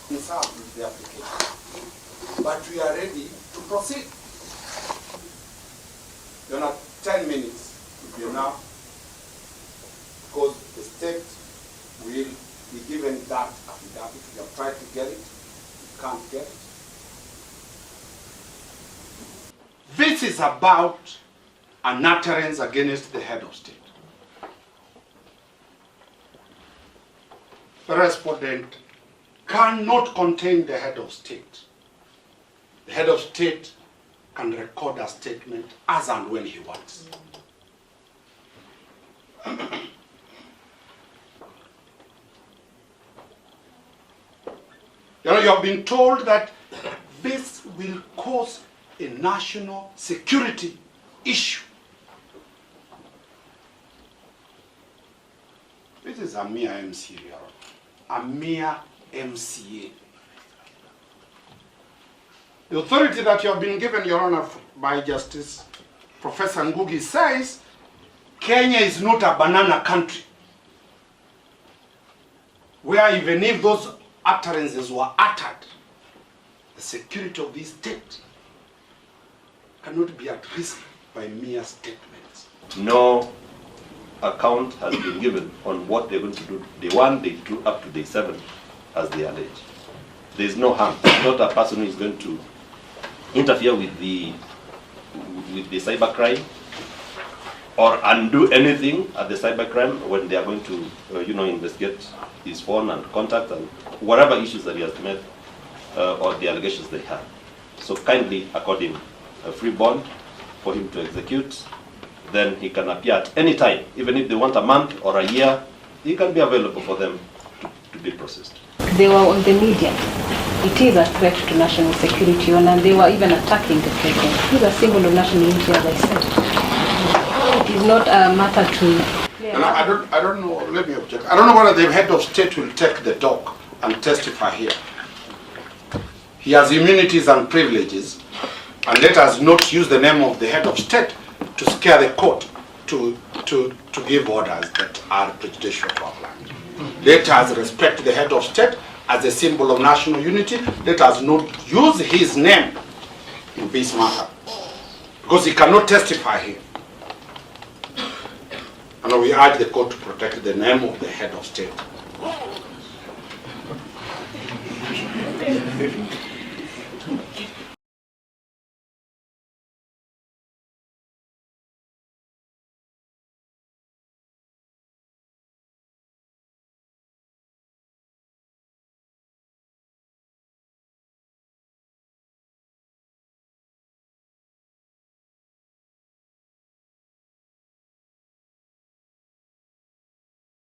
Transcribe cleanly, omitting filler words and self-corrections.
in served with the application. But we are ready to proceed. You're not 10 minutes would be enough, because the state will be given that affidavit. We have tried to get it, we can't get it. This is about an utterance against the head of state. The respondent cannot contain the head of state. The head of state can record a statement as and when he wants. You have been told that this will cause a national security issue. This is a mere MCA, a mere MCA. The authority that you have been given, Your Honor, by Justice Professor Ngugi says, Kenya is not a banana country, where even if those utterances were uttered, the security of this state cannot be at risk by mere statements. No account has been given on what they're going to do day 1, day 2, up to day 7, as they allege. There is no harm. Not a person who is going to interfere with the cybercrime or undo anything at the cybercrime when they are going to investigate his phone and contact and whatever issues that he has made or the allegations they have. So kindly accord him a free bond for him to execute. Then he can appear at any time, even if they want a month or a year, he can be available for them to be processed. They were on the media. It is a threat to national security, and they were even attacking the president. He's a symbol of national unity, as I said. It is not a matter to... I don't know, let me object. I don't know whether the head of state will take the dog and testify here. He has immunities and privileges, and let us not use the name of the head of state to scare the court to give orders that are prejudicial to our land. Let us respect the head of state as a symbol of national unity. Let us not use his name in this matter, because he cannot testify here. And we urge the court to protect the name of the head of state.